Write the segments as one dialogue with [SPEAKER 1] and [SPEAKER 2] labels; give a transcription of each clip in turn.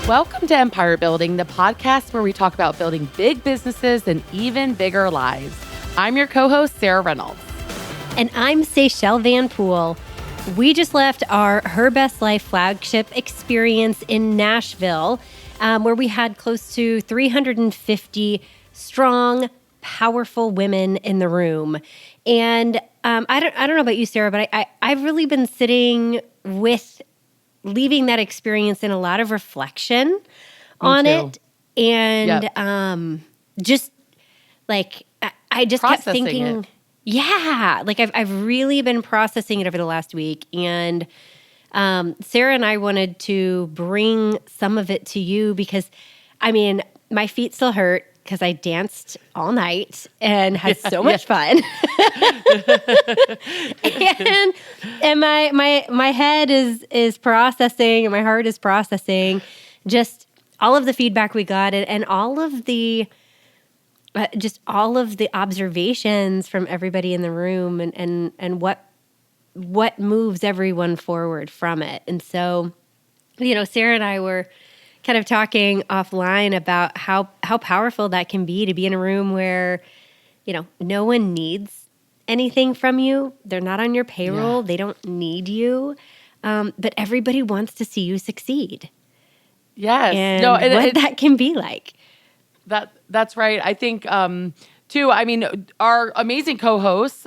[SPEAKER 1] Welcome to Empire Building, the podcast where we talk about building big businesses and even bigger lives. I'm your co-host, Sarah Reynolds.
[SPEAKER 2] And I'm Seychelle Van Poole. We just left our Her Best Life flagship experience in Nashville, where we had close to 350 strong, powerful women in the room. And I don't know about you, Sarah, but I've really been sitting with leaving that experience in a lot of reflection on it. And just like, I just kept thinking, I've really been processing it over the last week. And Sarah and I wanted to bring some of it to you because, I mean, my feet still hurt because I danced all night and had so much fun. and my head is processing and my heart is processing just all of the feedback we got and all of the observations from everybody in the room and what moves everyone forward from it. And so, Sarah and I were kind of talking offline about how powerful that can be to be in a room where, no one needs anything from you. They're not on your payroll. They don't need you. But everybody wants to see you succeed.
[SPEAKER 1] Yes.
[SPEAKER 2] And what that can be like.
[SPEAKER 1] That's right. I think, too, I mean, our amazing co-hosts,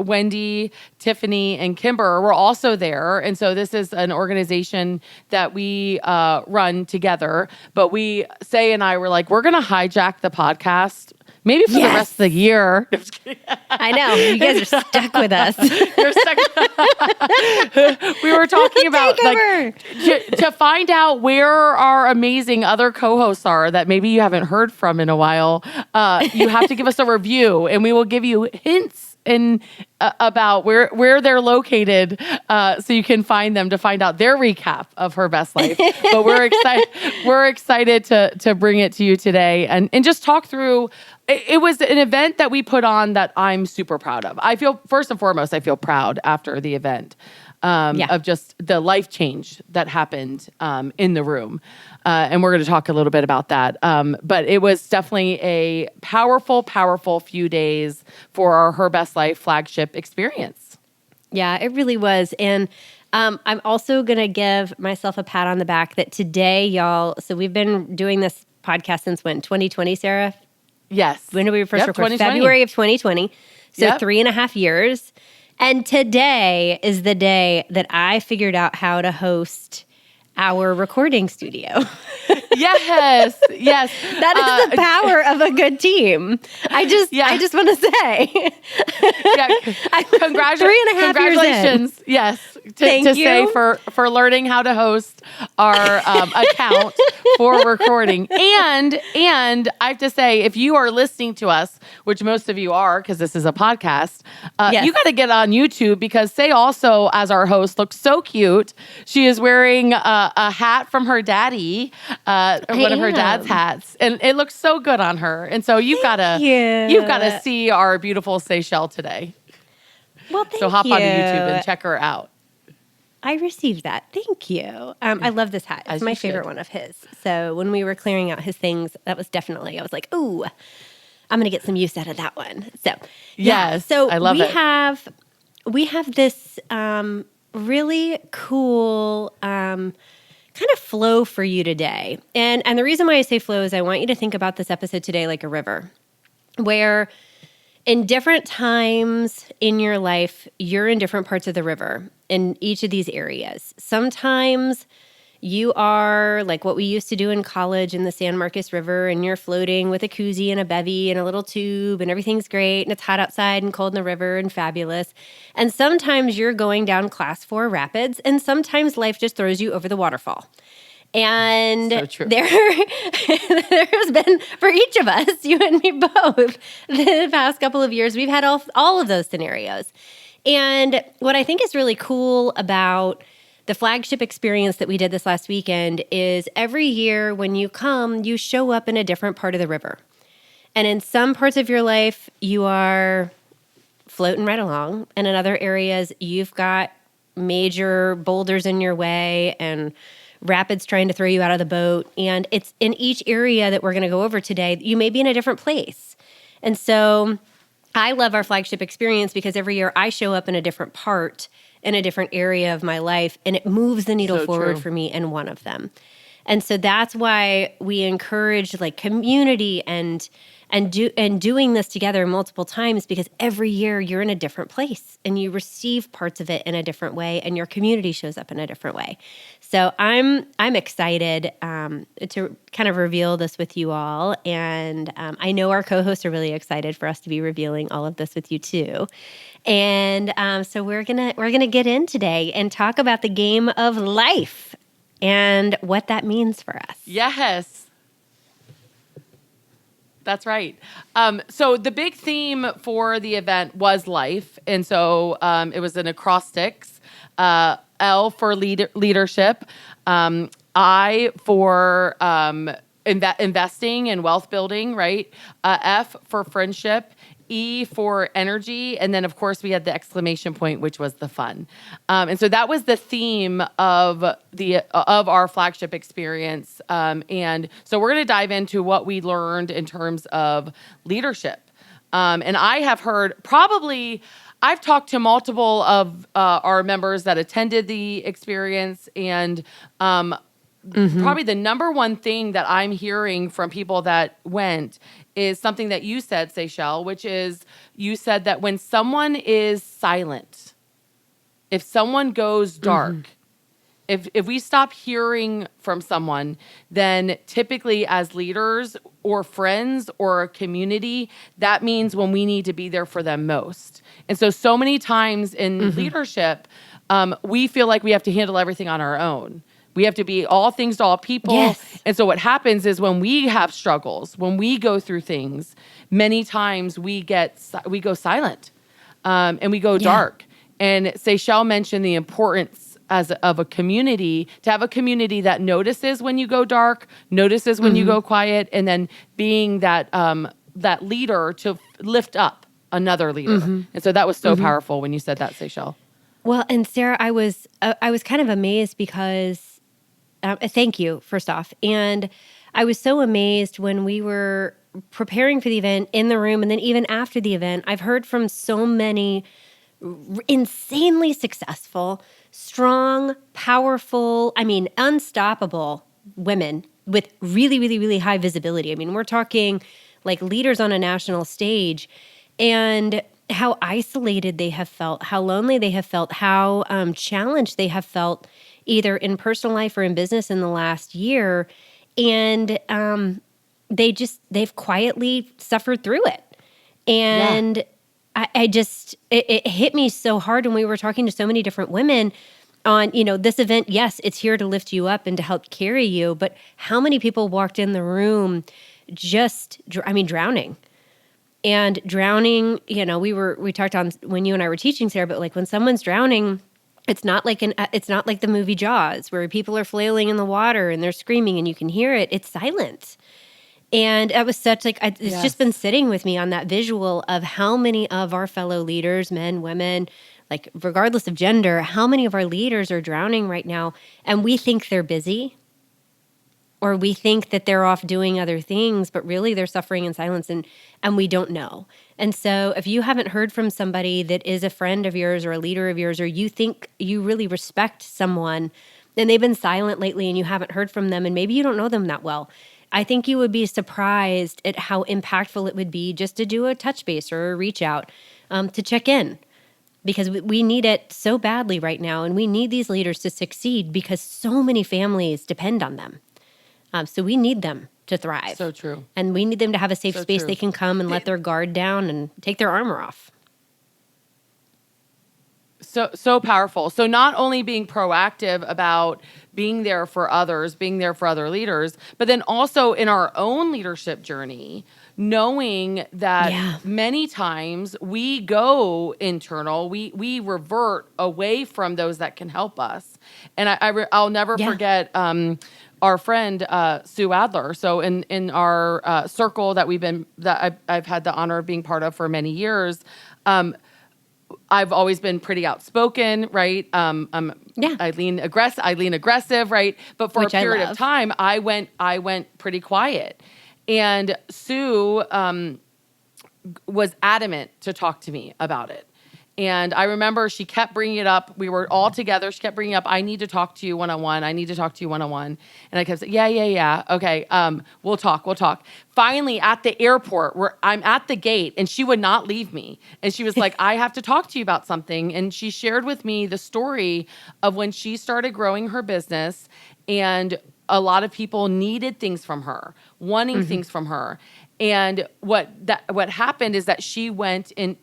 [SPEAKER 1] Wendy, Tiffany, and Kimber were also there. And so this is an organization that we run together. But Say and I were like, we're going to hijack the podcast maybe for the rest of the year.
[SPEAKER 2] I know. You guys are stuck with us.
[SPEAKER 1] You're stuck. We were talking about to find out where our amazing other co-hosts are that maybe you haven't heard from in a while. You have to give us a review, and we will give you hints about where they're located, so you can find them to find out their recap of Her Best Life. But we're excited to bring it to you today and just talk through. It was an event that we put on that I'm super proud of. I feel, first and foremost, proud after the event of just the life change that happened in the room. And we're going to talk a little bit about that. But it was definitely a powerful, powerful few days for our Her Best Life flagship experience.
[SPEAKER 2] Yeah, it really was. And I'm also going to give myself a pat on the back that today, y'all, so we've been doing this podcast since when? 2020, Sarah?
[SPEAKER 1] Yes.
[SPEAKER 2] When did we first record? February of 2020. So 3.5 years. And today is the day that I figured out how to host our recording studio.
[SPEAKER 1] Yes.
[SPEAKER 2] That is the power of a good team. I just want to say.
[SPEAKER 1] Congratulations. Yes.
[SPEAKER 2] Thank you.
[SPEAKER 1] Say for learning how to host our account for recording. And I have to say, if you are listening to us, which most of you are, because this is a podcast, you got to get on YouTube because Say also, as our host, looks so cute. She is wearing a hat from her daddy, one of her dad's hats, and it looks so good on her. And so you've got to see our beautiful Seychelle today.
[SPEAKER 2] Well, thank you.
[SPEAKER 1] So hop onto YouTube and check her out.
[SPEAKER 2] I received that. Thank you. I love this hat. It's my favorite one of his. So when we were clearing out his things, that was definitely, I was like, ooh, I'm going to get some use out of that one. So
[SPEAKER 1] yes,
[SPEAKER 2] so
[SPEAKER 1] I love it.
[SPEAKER 2] We have this really cool kind of flow for you today. And the reason why I say flow is I want you to think about this episode today like a river, where in different times in your life, you're in different parts of the river in each of these areas. Sometimes you are like what we used to do in college in the San Marcos River, and you're floating with a koozie and a bevy and a little tube, and everything's great, and it's hot outside and cold in the river and fabulous. And sometimes you're going down Class 4 rapids, and sometimes life just throws you over the waterfall. And
[SPEAKER 1] so
[SPEAKER 2] there has been, for each of us, you and me both, the past couple of years, we've had all of those scenarios. And what I think is really cool about the flagship experience that we did this last weekend is every year when you come, you show up in a different part of the river. And in some parts of your life, you are floating right along. And in other areas, you've got major boulders in your way and rapids trying to throw you out of the boat. And it's in each area that we're going to go over today, you may be in a different place. And so I love our flagship experience because every year I show up in a different part, in a different area of my life, and it moves the needle forward for me in one of them. And so that's why we encourage like community and doing this together multiple times, because every year you're in a different place and you receive parts of it in a different way, and your community shows up in a different way. So I'm excited to kind of reveal this with you all, and I know our co-hosts are really excited for us to be revealing all of this with you too. And so we're gonna get in today and talk about the game of life and what that means for us.
[SPEAKER 1] Yes. That's right. So the big theme for the event was life. And so it was an acrostics, L for leadership, I for investing and wealth building, right? F for friendship, E for energy, and then of course we had the exclamation point, which was the fun. And so that was the theme of our flagship experience. And so we're going to dive into what we learned in terms of leadership. And I have heard I've talked to multiple of our members that attended the experience, and probably the number one thing that I'm hearing from people that went is something that you said, Seychelle, which is you said that when someone is silent, if someone goes dark, if we stop hearing from someone, then typically as leaders or friends or a community, that means when we need to be there for them most. And so many times in leadership, we feel like we have to handle everything on our own. We have to be all things to all people.
[SPEAKER 2] Yes.
[SPEAKER 1] And so what happens is when we have struggles, when we go through things, many times we go silent and we go dark. And Seychelle mentioned the importance of a community, to have a community that notices when you go dark, notices when you go quiet, and then being that leader to lift up another leader. And so that was so powerful when you said that, Seychelle.
[SPEAKER 2] Well, and Sarah, I was kind of amazed because thank you, first off. And I was so amazed when we were preparing for the event in the room, and then even after the event, I've heard from so many insanely successful, strong, powerful, unstoppable women with really, really, really high visibility. I mean, we're talking like leaders on a national stage, and how isolated they have felt, how lonely they have felt, how challenged they have felt either in personal life or in business in the last year. And they've quietly suffered through it. And it hit me so hard when we were talking to so many different women on, this event. Yes, it's here to lift you up and to help carry you. But how many people walked in the room drowning? And drowning, we talked on when you and I were teaching, Sarah, but like when someone's drowning, it's not like the movie Jaws where people are flailing in the water and they're screaming and you can hear it. It's silent. And that was such it's just been sitting with me on that visual of how many of our fellow leaders, men, women, like regardless of gender, how many of our leaders are drowning right now, and we think they're busy, or we think that they're off doing other things, but really they're suffering in silence, and we don't know. And so if you haven't heard from somebody that is a friend of yours or a leader of yours, or you think you really respect someone and they've been silent lately and you haven't heard from them, and maybe you don't know them that well, I think you would be surprised at how impactful it would be just to do a touch base or a reach out to check in, because we need it so badly right now, and we need these leaders to succeed because so many families depend on them. So we need them to thrive.
[SPEAKER 1] So true.
[SPEAKER 2] And we need them to have a safe space
[SPEAKER 1] true.
[SPEAKER 2] They can come and let their guard down and take their armor off.
[SPEAKER 1] So powerful. So not only being proactive about being there for others, being there for other leaders, but then also in our own leadership journey, knowing that many times we go internal, we revert away from those that can help us. And I'll never forget our friend Sue Adler. So in our circle that I've had the honor of being part of for many years, I've always been pretty outspoken, right? I'm
[SPEAKER 2] Yeah.
[SPEAKER 1] I lean aggressive, right? But for
[SPEAKER 2] Which
[SPEAKER 1] a
[SPEAKER 2] I
[SPEAKER 1] period of
[SPEAKER 2] love.
[SPEAKER 1] time, I went pretty quiet. And Sue was adamant to talk to me about it. And I remember she kept bringing it up. We were all together. She kept bringing up, I need to talk to you one-on-one. I need to talk to you one-on-one. And I kept saying, yeah. Okay. We'll talk. Finally at the airport where I'm at the gate and she would not leave me. And she was like, I have to talk to you about something. And she shared with me the story of when she started growing her business and a lot of people needed things from her, wanting things from her. And what happened is that she went in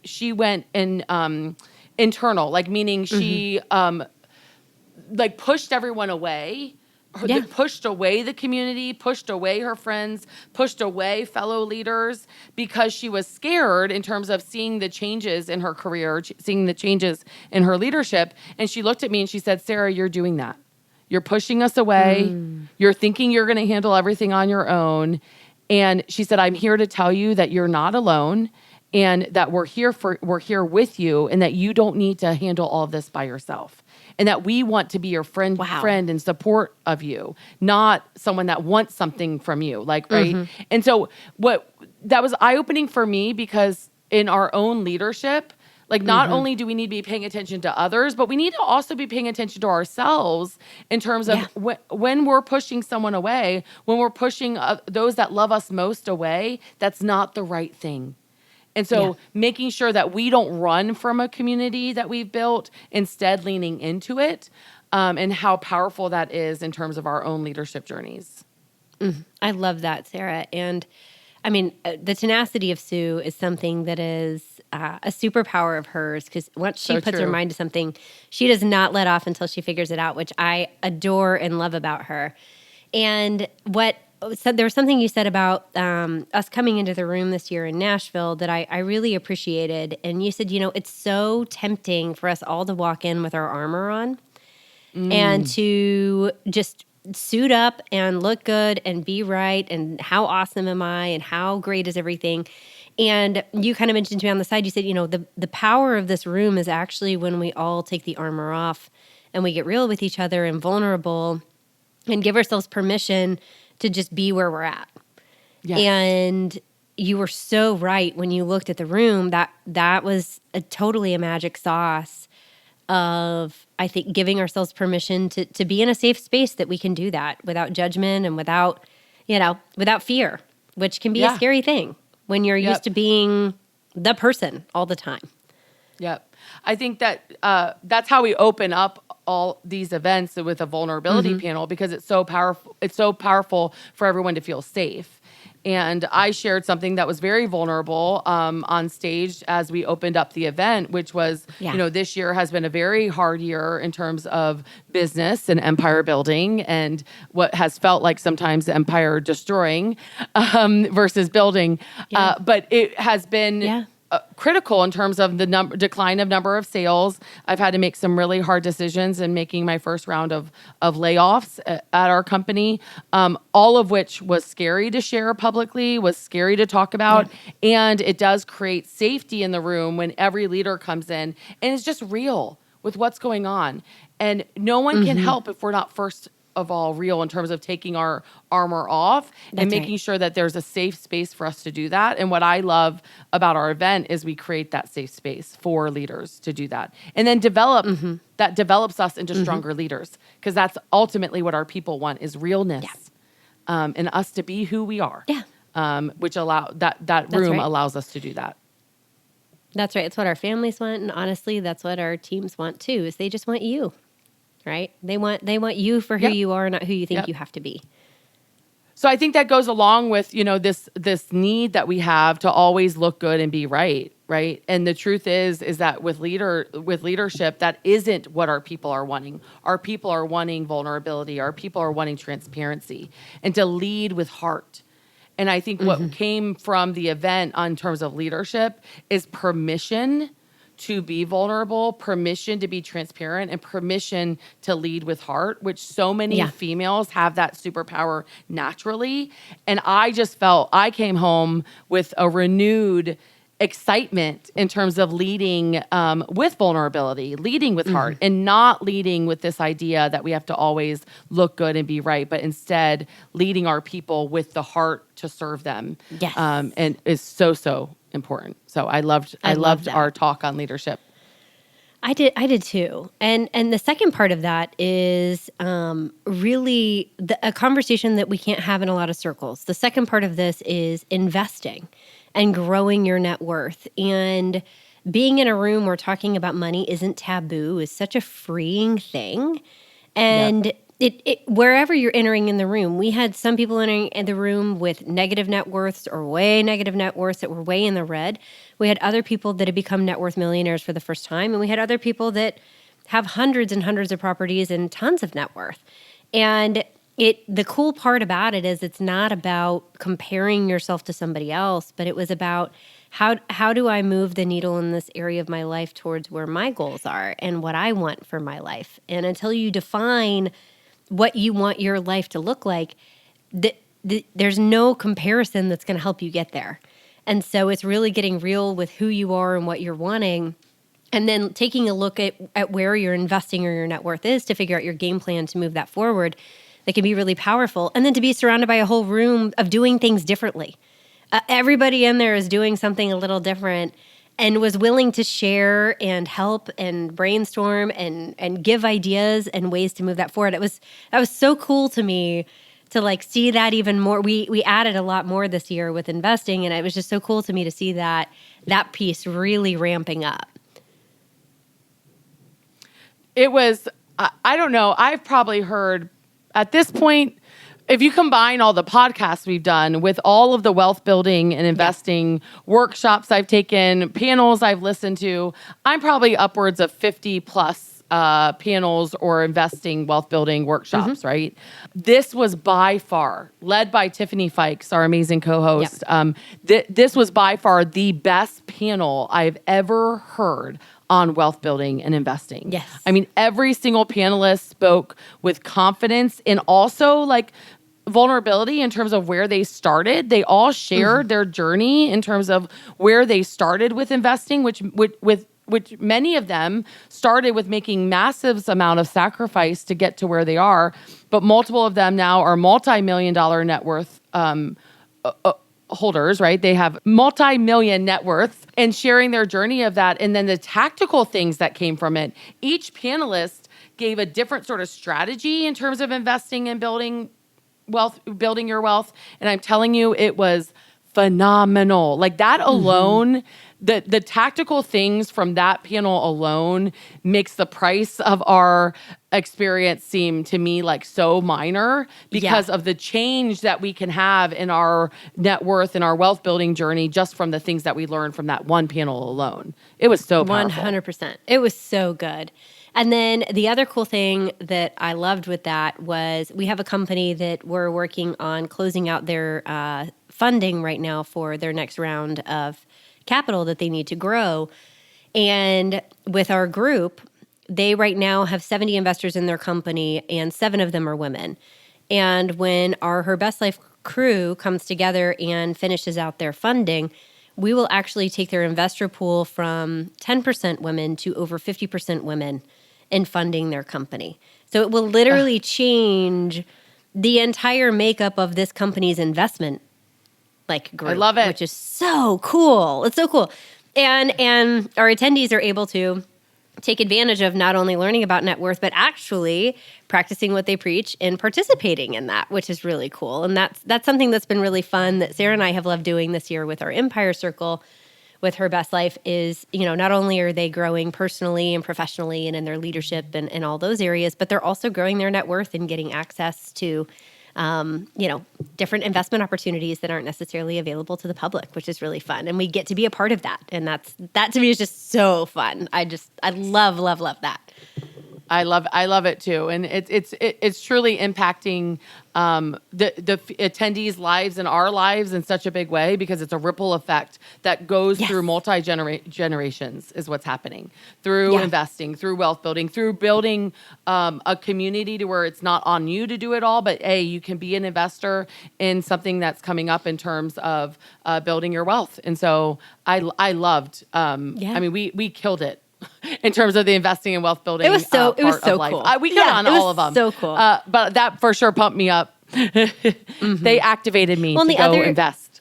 [SPEAKER 1] internal, like meaning she like pushed everyone away, pushed away the community, pushed away her friends, pushed away fellow leaders because she was scared in terms of seeing the changes in her career, seeing the changes in her leadership. And she looked at me and she said, Sarah, you're doing that. You're pushing us away. You're thinking you're going to handle everything on your own. And she said, I'm here to tell you that you're not alone and that we're here with you and that you don't need to handle all of this by yourself. And that we want to be your friend and support of you, not someone that wants something from you. Like, right. And so that was eye-opening for me because in our own leadership, like not only do we need to be paying attention to others, but we need to also be paying attention to ourselves in terms of when we're pushing someone away, when we're pushing those that love us most away, that's not the right thing. And so making sure that we don't run from a community that we've built, instead leaning into it, and how powerful that is in terms of our own leadership journeys.
[SPEAKER 2] I love that, Sarah. And I mean, the tenacity of Sue is something that is a superpower of hers because once she puts her mind to something, she does not let off until she figures it out, which I adore and love about her. And there was something you said about us coming into the room this year in Nashville that I really appreciated. And you said, it's so tempting for us all to walk in with our armor on and to just suit up and look good and be right and how awesome am I and how great is everything. And you kind of mentioned to me on the side, you said, the power of this room is actually when we all take the armor off and we get real with each other and vulnerable and give ourselves permission to just be where we're at. Yes. And you were so right when you looked at the room that was totally a magic sauce of, I think, giving ourselves permission to be in a safe space that we can do that without judgment and without fear, which can be a scary thing when you're used to being the person all the time.
[SPEAKER 1] Yep. I think that that's how we open up all these events with a vulnerability panel because it's so powerful. It's so powerful for everyone to feel safe. And I shared something that was very vulnerable on stage as we opened up the event, which was, this year has been a very hard year in terms of business and empire building and what has felt like sometimes empire destroying versus building. But it has been critical in terms of the decline of number of sales. I've had to make some really hard decisions in making my first round of layoffs at our company, all of which was scary to share publicly, was scary to talk about. And it does create safety in the room when every leader comes in and is just real with what's going on. And no one can help if we're not first of all real in terms of taking our armor off and making sure that there's a safe space for us to do that. And what I love about our event is we create that safe space for leaders to do that and then that develops us into stronger leaders because that's ultimately what our people want is realness and us to be who we are, which that room allows us to do that.
[SPEAKER 2] That's right. It's what our families want. And honestly, that's what our teams want too, is they just want you. Right? They want you for who you are, not who you think you have to be.
[SPEAKER 1] So I think that goes along with, this need that we have to always look good and be right? And the truth is that with leadership, that isn't what our people are wanting. Our people are wanting vulnerability. Our people are wanting transparency and to lead with heart. And I think what came from the event in terms of leadership is permission to be vulnerable, permission to be transparent, and permission to lead with heart, which so many females have that superpower naturally. And I just felt I came home with a renewed excitement in terms of leading with vulnerability, leading with heart, and not leading with this idea that we have to always look good and be right, but instead leading our people with the heart to serve them.
[SPEAKER 2] Yes.
[SPEAKER 1] And is so important. So I loved
[SPEAKER 2] that.
[SPEAKER 1] our talk on leadership.
[SPEAKER 2] I did too. And the second part of that is really a conversation that we can't have in a lot of circles. The second part of this is investing and growing your net worth. And being in a room where talking about money isn't taboo is such a freeing thing. And it wherever you're entering in the room, we had some people entering in the room with negative net worths or way negative net worths that were way in the red. We had other people that had become net worth millionaires for the first time, and we had other people that have hundreds and hundreds of properties and tons of net worth. And the cool part about it is it's not about comparing yourself to somebody else, but it was about how do I move the needle in this area of my life towards where my goals are and what I want for my life. And until you define what you want your life to look like, there's no comparison that's going to help you get there. And so it's really getting real with who you are and what you're wanting, and then taking a look at where you're investing or your net worth is to figure out your game plan to move that forward. That can be really powerful. And then to be surrounded by a whole room of doing things differently. Everybody in there is doing something a little different and was willing to share and help and brainstorm and give ideas and ways to move that forward. That was so cool to me to like see that even more. We added a lot more this year with investing, and it was just so cool to me to see that piece really ramping up.
[SPEAKER 1] It was, I don't know, I've probably heard at this point, if you combine all the podcasts we've done with all of the wealth building and investing workshops I've taken, panels I've listened to, I'm probably upwards of 50 plus panels or investing wealth building workshops, right? This was by far, led by Tiffany Fikes, our amazing co-host. This was by far the best panel I've ever heard on wealth building and investing.
[SPEAKER 2] Yes.
[SPEAKER 1] I mean, every single panelist spoke with confidence and also like vulnerability in terms of where they started. They all shared their journey in terms of where they started with investing, which many of them started with making massive amount of sacrifice to get to where they are. But multiple of them now are multi-million-dollar net worth holders, right? They have multi-million net worth and sharing their journey of that. And then the tactical things that came from it. Each panelist gave a different sort of strategy in terms of investing and building your wealth. And I'm telling you, it was phenomenal. Like that alone, the tactical things from that panel alone makes the price of our experience seem to me like so minor because of the change that we can have in our net worth and our wealth building journey just from the things that we learned from that one panel alone. It was so powerful.
[SPEAKER 2] 100%. It was so good. And then the other cool thing that I loved with that was we have a company that we're working on closing out their funding right now for their next round of capital that they need to grow. And with our group, they right now have 70 investors in their company, and 7 of them are women. And when our Her Best Life crew comes together and finishes out their funding, we will actually take their investor pool from 10% women to over 50% women in funding their company. So it will literally change the entire makeup of this company's investment group.
[SPEAKER 1] I love it.
[SPEAKER 2] Which is so cool. It's so cool. And our attendees are able to take advantage of not only learning about net worth, but actually practicing what they preach and participating in that, which is really cool. And that's something that's been really fun that Sarah and I have loved doing this year with our Empire Circle with Her Best Life is, not only are they growing personally and professionally and in their leadership and all those areas, but they're also growing their net worth and getting access to different investment opportunities that aren't necessarily available to the public, which is really fun. And we get to be a part of that. And that to me is just so fun. I love that.
[SPEAKER 1] I love it too, and it's truly impacting the attendees' lives and our lives in such a big way, because it's a ripple effect that goes through generations is what's happening through investing, through wealth building, through building a community to where it's not on you to do it all, but you can be an investor in something that's coming up in terms of building your wealth. And so I loved. I mean, we killed it. In terms of the investing and wealth building,
[SPEAKER 2] it was so
[SPEAKER 1] life.
[SPEAKER 2] Cool.
[SPEAKER 1] We got on all of them.
[SPEAKER 2] So cool.
[SPEAKER 1] But that for sure pumped me up. They activated me to go invest.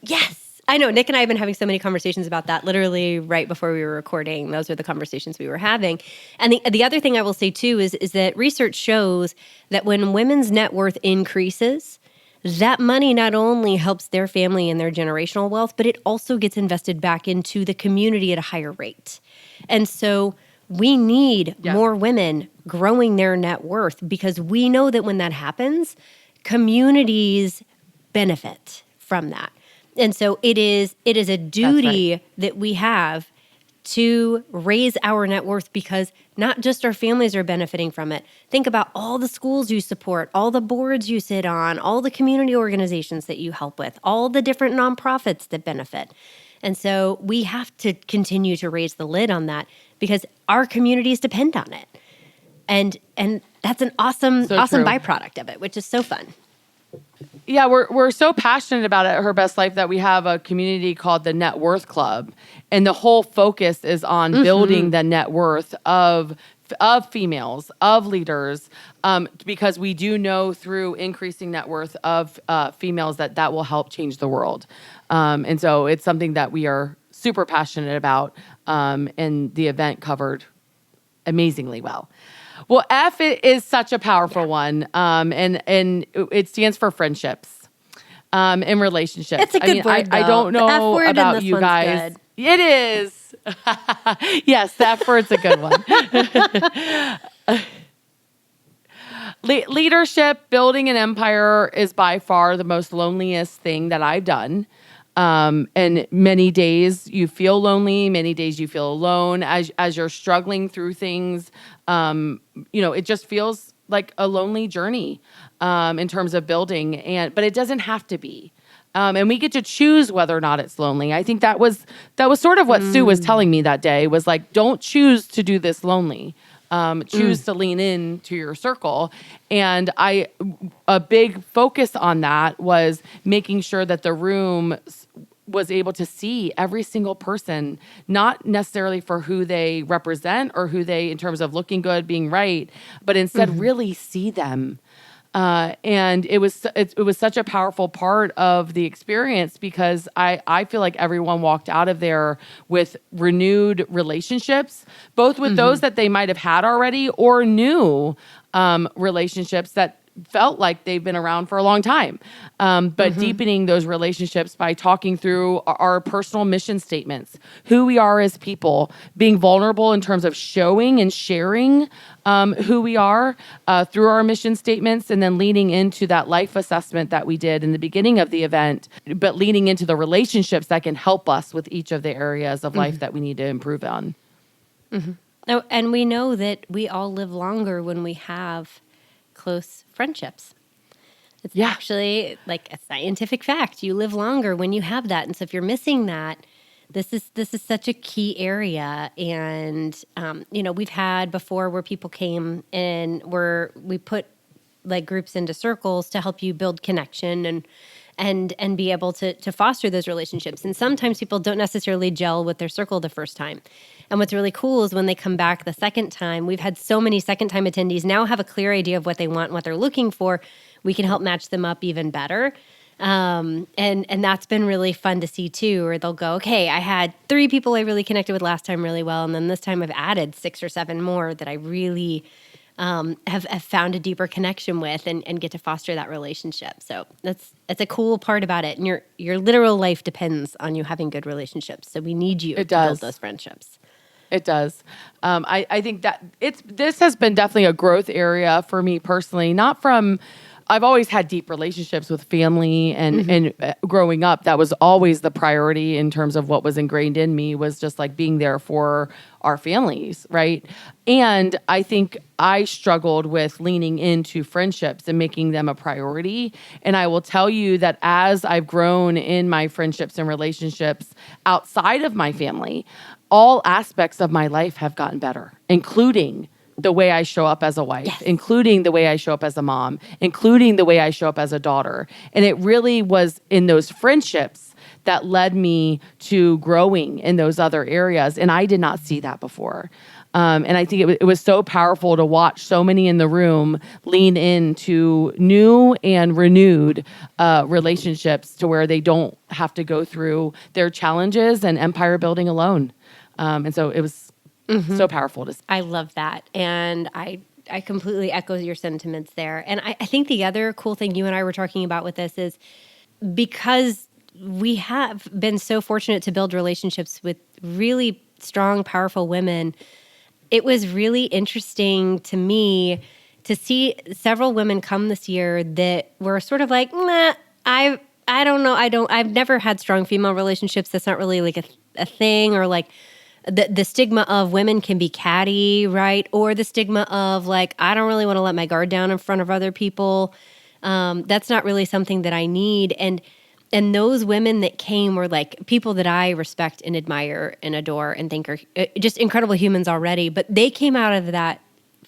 [SPEAKER 2] Yes, I know. Nick and I have been having so many conversations about that. Literally right before we were recording, those are the conversations we were having. And the other thing I will say too is that research shows that when women's net worth increases, that money not only helps their family and their generational wealth, but it also gets invested back into the community at a higher rate. And so we need more women growing their net worth, because we know that when that happens, communities benefit from that. And so it is a duty that we have to raise our net worth, because not just our families are benefiting from it. Think about all the schools you support, all the boards you sit on, all the community organizations that you help with, all the different nonprofits that benefit. And so we have to continue to raise the lid on that, because our communities depend on it. And that's an awesome
[SPEAKER 1] true.
[SPEAKER 2] byproduct of it, which is so fun.
[SPEAKER 1] Yeah, we're so passionate about it at Her Best Life that we have a community called the Net Worth Club, and the whole focus is on building the net worth of females, of leaders, because we do know through increasing net worth of females that will help change the world. And so it's something that we are super passionate about, and the event covered amazingly well. Well, F is such a powerful one, and it stands for friendships and relationships.
[SPEAKER 2] It's a good word,
[SPEAKER 1] I don't know about you guys.
[SPEAKER 2] Good.
[SPEAKER 1] It is. Yes, the F word's a good one. Leadership, building an empire is by far the most loneliest thing that I've done. And many days you feel lonely, many days you feel alone as you're struggling through things. It just feels like a lonely journey, in terms of building, but it doesn't have to be. And we get to choose whether or not it's lonely. I think that was sort of what Sue was telling me that day, was like, don't choose to do this lonely. Choose to lean into your circle. And a big focus on that was making sure that the room was able to see every single person, not necessarily for who they represent or who they, in terms of looking good, being right, but instead really see them. And it was such a powerful part of the experience, because I feel like everyone walked out of there with renewed relationships, both with those that they might have had already or new relationships that felt like they've been around for a long time. But deepening those relationships by talking through our personal mission statements, who we are as people, being vulnerable in terms of showing and sharing who we are through our mission statements, and then leaning into that life assessment that we did in the beginning of the event, but leaning into the relationships that can help us with each of the areas of life that we need to improve on.
[SPEAKER 2] Oh, and we know that we all live longer when we have close friendships. It's actually like a scientific fact. You live longer when you have that. And so if you're missing that, this is such a key area. And, we've had before where people came and we put like groups into circles to help you build connection and be able to foster those relationships. And sometimes people don't necessarily gel with their circle the first time. And what's really cool is when they come back the second time, we've had so many second-time attendees now have a clear idea of what they want and what they're looking for. We can help match them up even better. And that's been really fun to see too, where they'll go, okay, I had 3 people I really connected with last time really well. And then this time I've added 6 or 7 more that I really have found a deeper connection with and get to foster that relationship. So that's a cool part about it. And your literal life depends on you having good relationships. So we need you to build those friendships.
[SPEAKER 1] It does. I think that this has been definitely a growth area for me personally, not from I've always had deep relationships with family and growing up, that was always the priority in terms of what was ingrained in me, was just like being there for our families, right? And I think I struggled with leaning into friendships and making them a priority. And I will tell you that as I've grown in my friendships and relationships outside of my family, all aspects of my life have gotten better, including the way I show up as a wife,
[SPEAKER 2] Yes.
[SPEAKER 1] including the way I show up as a mom, including the way I show up as a daughter. And it really was in those friendships that led me to growing in those other areas. And I did not see that before. And I think it was so powerful to watch so many in the room lean into new and renewed relationships to where they don't have to go through their challenges and empire building alone. And so it was so powerful to see.
[SPEAKER 2] I love that. And I completely echo your sentiments there. And I think the other cool thing you and I were talking about with this is because we have been so fortunate to build relationships with really strong, powerful women, it was really interesting to me to see several women come this year that were sort of like, nah, I don't know. I've never had strong female relationships. That's not really like a thing, or like, the stigma of women can be catty, right? Or the stigma of like, I don't really want to let my guard down in front of other people. That's not really something that I need. And those women that came were like people that I respect and admire and adore and think are just incredible humans already. But they came out of that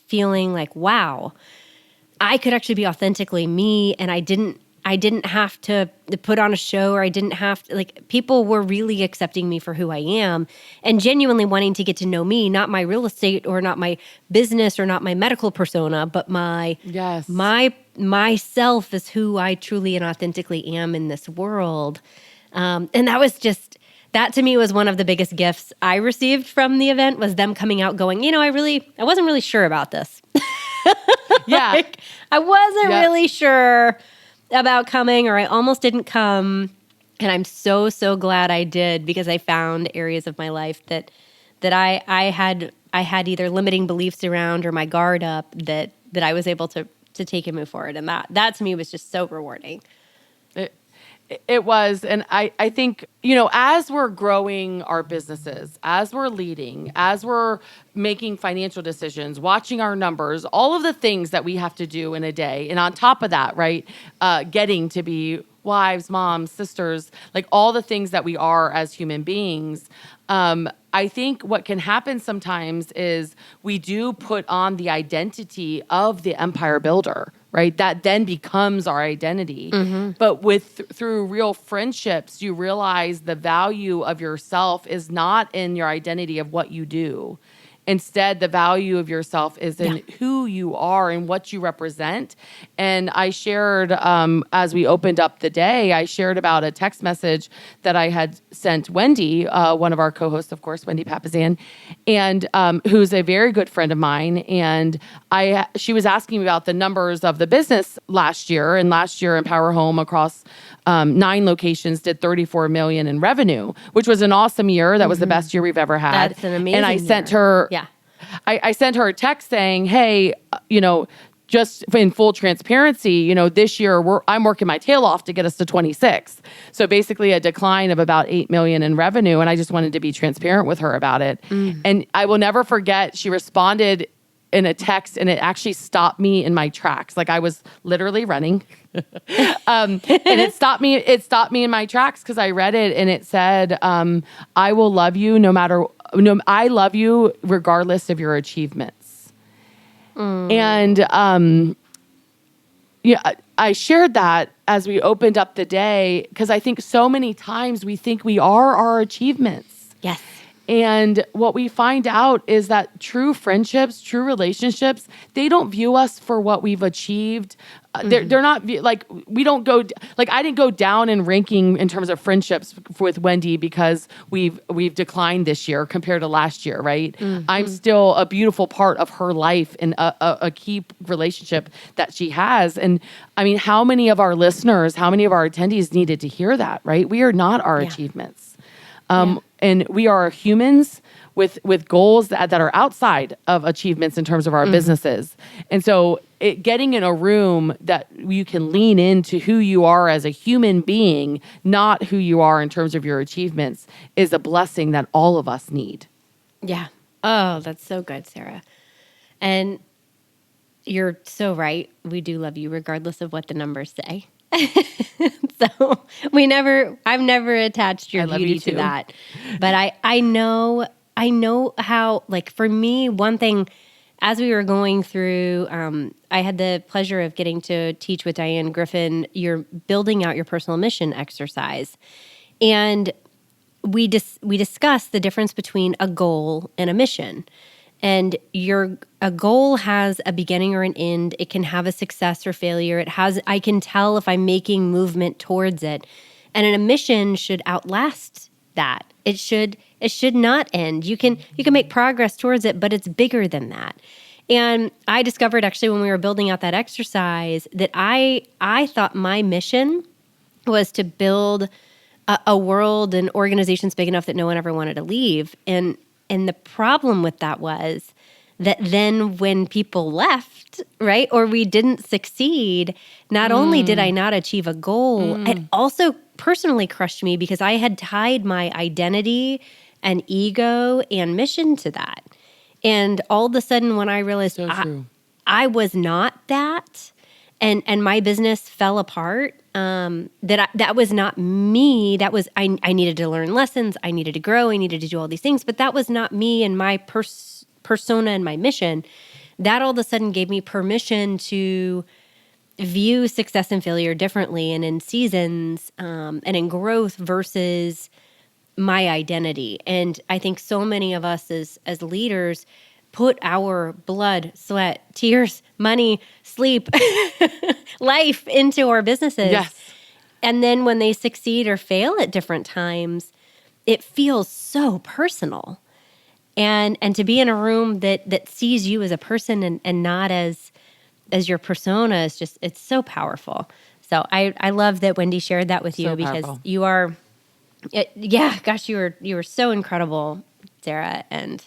[SPEAKER 2] feeling like, wow, I could actually be authentically me, and I didn't have to put on a show, or I didn't have to, like, people were really accepting me for who I am and genuinely wanting to get to know me, not my real estate or not my business or not my medical persona, but myself is who I truly and authentically am in this world. And that to me was one of the biggest gifts I received from the event, was them coming out going, I wasn't really sure about this.
[SPEAKER 1] Yeah.
[SPEAKER 2] Like, I wasn't really sure about coming, or I almost didn't come. And I'm so, so glad I did, because I found areas of my life that I had either limiting beliefs around or my guard up that I was able to take and move forward. And that to me was just so rewarding.
[SPEAKER 1] It was. And I think, as we're growing our businesses, as we're leading, as we're making financial decisions, watching our numbers, all of the things that we have to do in a day. And on top of that, right, getting to be wives, moms, sisters, like all the things that we are as human beings. I think what can happen sometimes is we do put on the identity of the empire builder, right? That then becomes our identity. But through real friendships, you realize the value of yourself is not in your identity of what you do. Instead, the value of yourself is in who you are and what you represent. And I shared, as we opened up the day, I shared about a text message that I had sent Wendy, one of our co-hosts, of course, Wendy Papasan, and who's a very good friend of mine. And she was asking me about the numbers of the business last year. And last year, Empower Home across 9 locations did $34 million in revenue, which was an awesome year. That was the best year we've ever had.
[SPEAKER 2] That's an amazing
[SPEAKER 1] And I sent her, I sent her a text saying, hey, just in full transparency, this year I'm working my tail off to get us to 26. So basically a decline of about 8 million in revenue. And I just wanted to be transparent with her about it. And I will never forget, she responded in a text, and it actually stopped me in my tracks. Like I was literally running. And it stopped me in my tracks, because I read it and it said, I will love you I love you regardless of your achievements. And I shared that as we opened up the day, because I think so many times we think we are our achievements.
[SPEAKER 2] Yes.
[SPEAKER 1] And what we find out is that true friendships, true relationships, they don't view us for what we've achieved. They're not like, we don't go, like I didn't go down in ranking in terms of friendships with Wendy because we've declined this year compared to last year, right? I'm still a beautiful part of her life and a key relationship that she has. And I mean, how many of our listeners, how many of our attendees needed to hear that, right? We are not our achievements. And we are humans with goals that are outside of achievements in terms of our businesses. And so getting in a room that you can lean into who you are as a human being, not who you are in terms of your achievements, is a blessing that all of us need.
[SPEAKER 2] Yeah. Oh, that's so good, Sarah. And you're so right. We do love you regardless of what the numbers say. So I've never attached your beauty to that. But I know how, like, for me, one thing, as we were going through, I had the pleasure of getting to teach with Diane Griffin, you're building out your personal mission exercise. And we discussed the difference between a goal and a mission. And a goal has a beginning or an end. It can have a success or failure. I can tell if I'm making movement towards it. And a mission should outlast that. It should not end. You can make progress towards it, but it's bigger than that. And I discovered, actually, when we were building out that exercise, that I thought my mission was to build a world and organizations big enough that no one ever wanted to leave. And the problem with that was that then when people left, right, or we didn't succeed, not only did I not achieve a goal, it also personally crushed me because I had tied my identity and ego and mission to that. And all of a sudden, when I realized I was not that, and my business fell apart, that was not me. That was, I needed to learn lessons. I needed to grow. I needed to do all these things. But that was not me and my persona and my mission. That all of a sudden gave me permission to view success and failure differently, and in seasons, and in growth versus my identity. And I think so many of us as leaders put our blood, sweat, tears, money, sleep, life into our businesses.
[SPEAKER 1] Yes.
[SPEAKER 2] And then when they succeed or fail at different times, it feels so personal. And to be in a room that sees you as a person and not as your persona is just, it's so powerful. So I love that Wendy shared that with you, because
[SPEAKER 1] powerful.
[SPEAKER 2] you are, you were so incredible, Sarah. And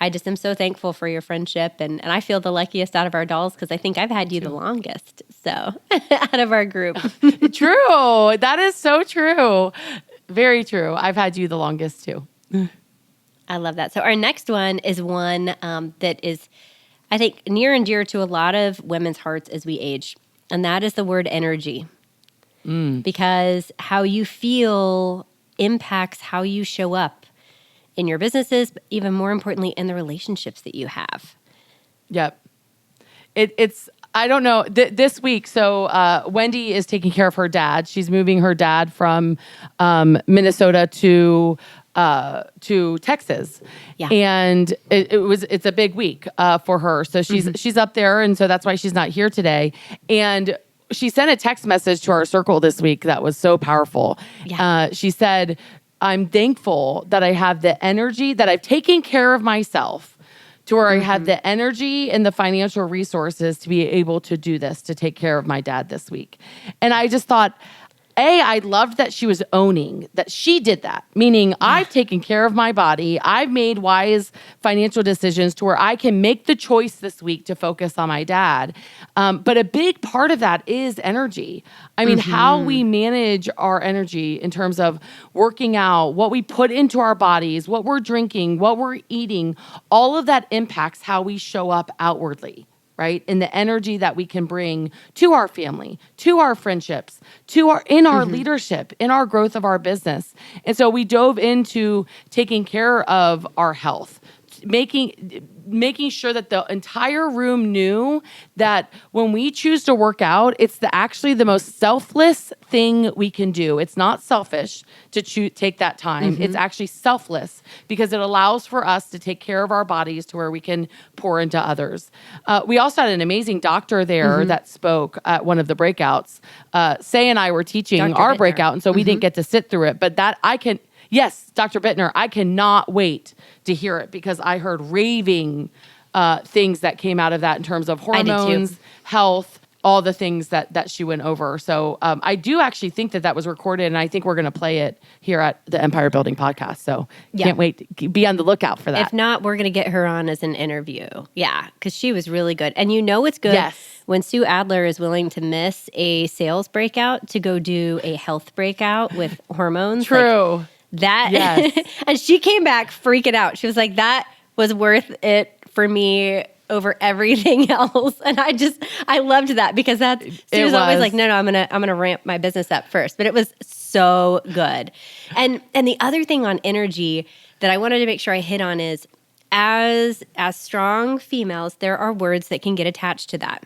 [SPEAKER 2] I just am so thankful for your friendship. And I feel the luckiest out of our dolls because I think I've had you the longest. So out of our group.
[SPEAKER 1] True. That is so true. Very true. I've had you the longest too.
[SPEAKER 2] I love that. So our next one is one that is, I think, near and dear to a lot of women's hearts as we age. And that is the word energy. Because how you feel impacts how you show up in your businesses, but even more importantly, in the relationships that you have.
[SPEAKER 1] Yep. It's I don't know, this week, so Wendy is taking care of her dad. She's moving her dad from Minnesota to Texas.
[SPEAKER 2] Yeah.
[SPEAKER 1] And it's a big week for her. So she's up there, and so that's why she's not here today. And she sent a text message to our circle this week that was so powerful.
[SPEAKER 2] Yeah.
[SPEAKER 1] She said, I'm thankful that I have the energy, that I've taken care of myself to where I have the energy and the financial resources to be able to do this, to take care of my dad this week. And I just thought, I loved that she was owning that she did that, meaning I've taken care of my body. I've made wise financial decisions to where I can make the choice this week to focus on my dad. But a big part of that is energy. I mean, how we manage our energy in terms of working out, what we put into our bodies, what we're drinking, what we're eating, all of that impacts how we show up outwardly. Right? And the energy that we can bring to our family, to our friendships, in our leadership, in our growth of our business. And so we dove into taking care of our health, making sure that the entire room knew that when we choose to work out, it's actually the most selfless thing we can do. It's not selfish to take that time. It's actually selfless because it allows for us to take care of our bodies to where we can pour into others. We also had an amazing doctor there that spoke at one of the breakouts. Say and I were teaching
[SPEAKER 2] Dr.
[SPEAKER 1] our
[SPEAKER 2] Bittner.
[SPEAKER 1] breakout, and so we didn't get to sit through it, but yes, Dr. Bittner, I cannot wait to hear it because I heard raving things that came out of that in terms of hormones, health, all the things that she went over. So I do actually think that was recorded, and I think we're going to play it here at the Empire Building Podcast. So can't wait. Be on the lookout for that.
[SPEAKER 2] If not, we're going to get her on as an interview. Yeah, because she was really good. And it's good when Sue Adler is willing to miss a sales breakout to go do a health breakout with hormones.
[SPEAKER 1] True.
[SPEAKER 2] And she came back freaking out. She was like, that was worth it for me over everything else. And I loved that because she was always like, no, I'm gonna ramp my business up first. But it was so good. And the other thing on energy that I wanted to make sure I hit on is as strong females, there are words that can get attached to that.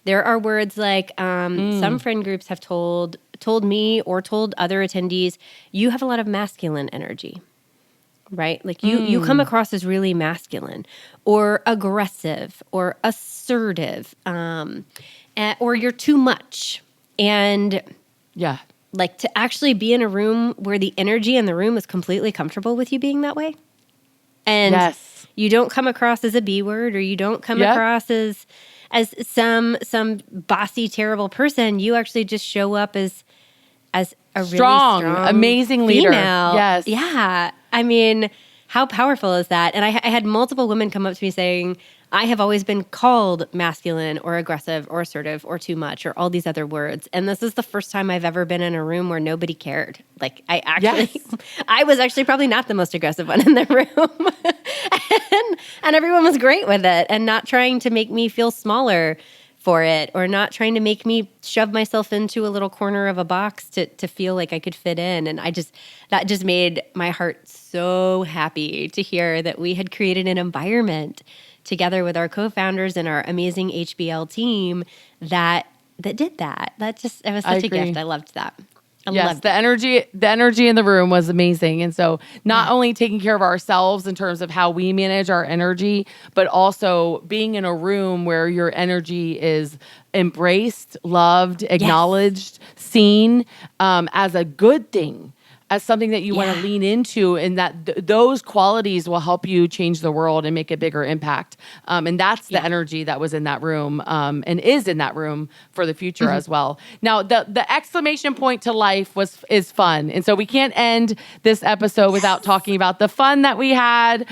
[SPEAKER 2] There are words like some friend groups have told me or told other attendees, you have a lot of masculine energy. Right? Like you come across as really masculine or aggressive or assertive, or you're too much. And like to actually be in a room where the energy in the room is completely comfortable with you being that way. And you don't come across as a B word, or you don't come across as some bossy, terrible person. You actually just show up as a really strong,
[SPEAKER 1] amazing leader.
[SPEAKER 2] Female. Yes. Yeah. I mean, how powerful is that? And I had multiple women come up to me saying, I have always been called masculine or aggressive or assertive or too much or all these other words. And this is the first time I've ever been in a room where nobody cared. Like I was actually probably not the most aggressive one in the room. and everyone was great with it and not trying to make me feel smaller for it, or not trying to make me shove myself into a little corner of a box to feel like I could fit in. And that just made my heart so happy to hear that we had created an environment together with our co-founders and our amazing HBL team that did that. It was such a gift. I loved that.
[SPEAKER 1] The energy in the room was amazing. And so not only taking care of ourselves in terms of how we manage our energy, but also being in a room where your energy is embraced, loved, acknowledged, seen as a good thing, as something that you want to lean into, and that those qualities will help you change the world and make a bigger impact. And that's the energy that was in that room and is in that room for the future as well. Now, the exclamation point to life is fun. And so we can't end this episode without talking about the fun that we had.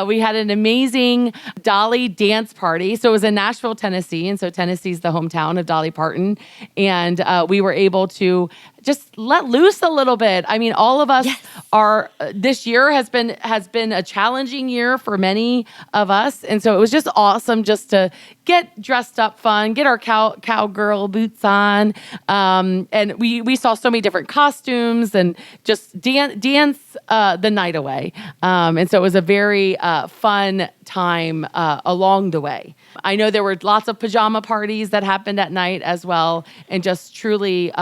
[SPEAKER 1] We had an amazing Dolly dance party. So it was in Nashville, Tennessee. And so Tennessee's the hometown of Dolly Parton. And we were able to just let loose a little bit. I mean, all of us are. This year has been a challenging year for many of us, and so it was just awesome just to get dressed up, fun, get our cowgirl boots on, and we saw so many different costumes and just dance the night away. And so it was a very fun time along the way. I know there were lots of pajama parties that happened at night as well, and just truly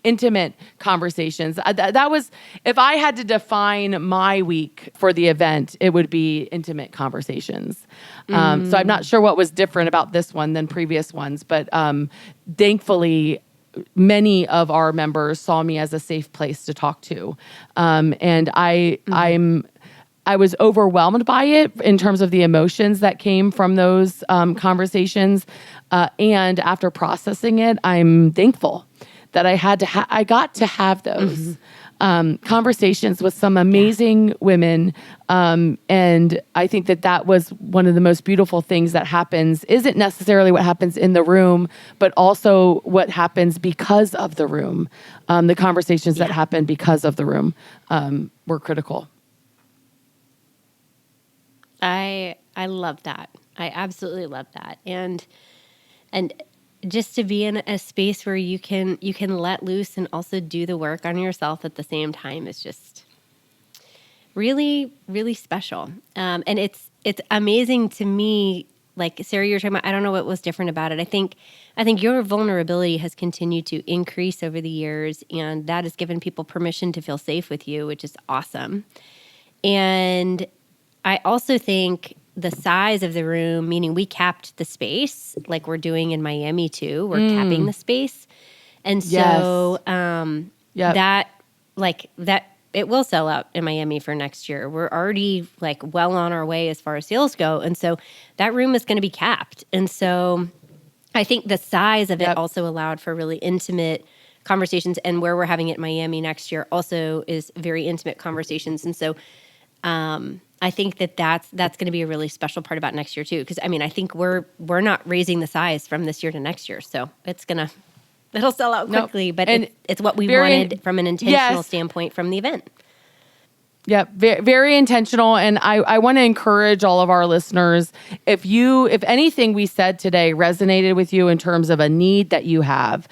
[SPEAKER 1] intimate conversations. That was, if I had to define my week for the event, it would be intimate conversations. So I'm not sure what was different about this one than previous ones, but thankfully, many of our members saw me as a safe place to talk to. And I was overwhelmed by it in terms of the emotions that came from those conversations. And after processing it, I'm thankful that I got to have those conversations with some amazing women. And I think that was one of the most beautiful things that happens. Isn't necessarily what happens in the room, but also what happens because of the room. The conversations that happen because of the room were critical.
[SPEAKER 2] I love that. I absolutely love that. And just to be in a space where you can let loose and also do the work on yourself at the same time is just really, really special. And it's amazing to me. Like Sarah, you're talking about, I don't know what was different about it. I think your vulnerability has continued to increase over the years, and that has given people permission to feel safe with you, which is awesome. And I also think the size of the room, meaning we capped the space like we're doing in Miami too. We're capping the space. And so that it will sell out in Miami for next year. We're already well on our way as far as sales go. And so that room is going to be capped. And so I think the size of it
[SPEAKER 1] Yep.
[SPEAKER 2] also allowed for really intimate conversations, and where we're having it in Miami next year also is very intimate conversations. And so I think that's going to be a really special part about next year too, because I mean, I think we're not raising the size from this year to next year, so it'll sell out quickly. But
[SPEAKER 1] And
[SPEAKER 2] it's what we
[SPEAKER 1] very-
[SPEAKER 2] wanted from an intentional
[SPEAKER 1] Yes.
[SPEAKER 2] standpoint from the event.
[SPEAKER 1] Yeah, very, very intentional. And I want to encourage all of our listeners, if anything we said today resonated with you in terms of a need that you have,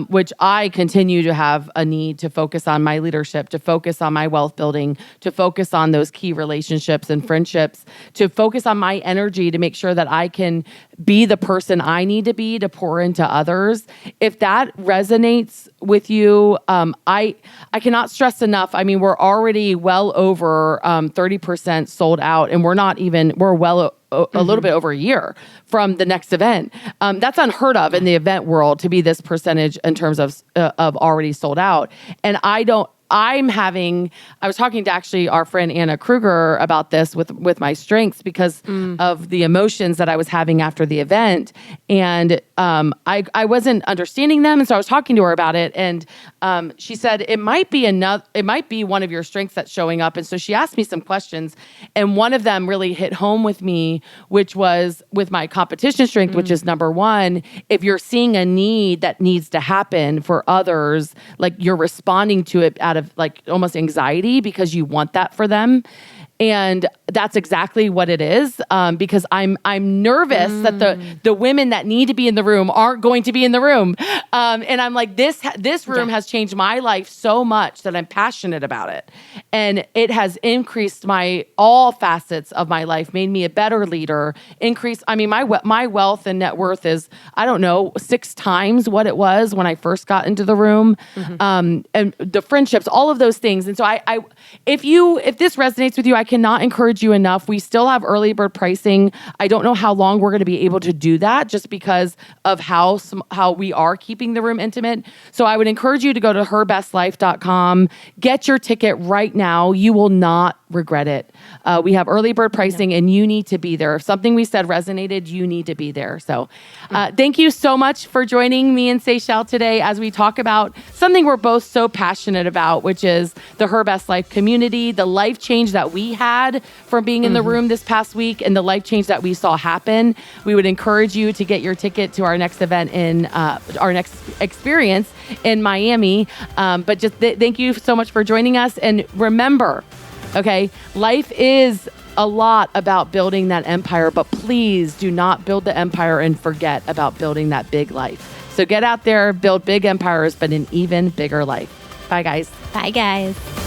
[SPEAKER 1] which I continue to have a need to focus on my leadership, to focus on my wealth building, to focus on those key relationships and friendships, to focus on my energy to make sure that I can be the person I need to be to pour into others. If that resonates with you, I cannot stress enough. I mean, we're already well over 30% sold out, and we're well a little bit over a year from the next event. That's unheard of in the event world to be this percentage in terms of already sold out. And I was talking to actually our friend Anna Kruger about this with my strengths because of the emotions that I was having after the event. And I wasn't understanding them. And so I was talking to her about it. And she said, it might be one of your strengths that's showing up. And so she asked me some questions. And one of them really hit home with me, which was with my competition strength, which is number one, if you're seeing a need that needs to happen for others, like you're responding to it out of like almost anxiety because you want that for them. And that's exactly what it is, because I'm nervous that the women that need to be in the room aren't going to be in the room, and I'm like, this room has changed my life so much that I'm passionate about it, and it has increased all facets of my life, made me a better leader. My wealth and net worth is, I don't know, 6 times what it was when I first got into the room, and the friendships, all of those things. And so if this resonates with you, I cannot encourage you enough. We still have early bird pricing. I don't know how long we're going to be able to do that just because of how we are keeping the room intimate. So I would encourage you to go to herbestlife.com, get your ticket right now. You will not regret it. We have early bird pricing and you need to be there. If something we said resonated, you need to be there. So thank you so much for joining me and Seychelle today as we talk about something we're both so passionate about, which is the Her Best Life community, the life change that we had from being in the room this past week and the life change that we saw happen. We would encourage you to get your ticket to our next event in our next experience in Miami. But just thank you so much for joining us. And remember, okay, life is a lot about building that empire, but please do not build the empire and forget about building that big life. So get out there, build big empires, but an even bigger life. Bye, guys.
[SPEAKER 2] Bye, guys.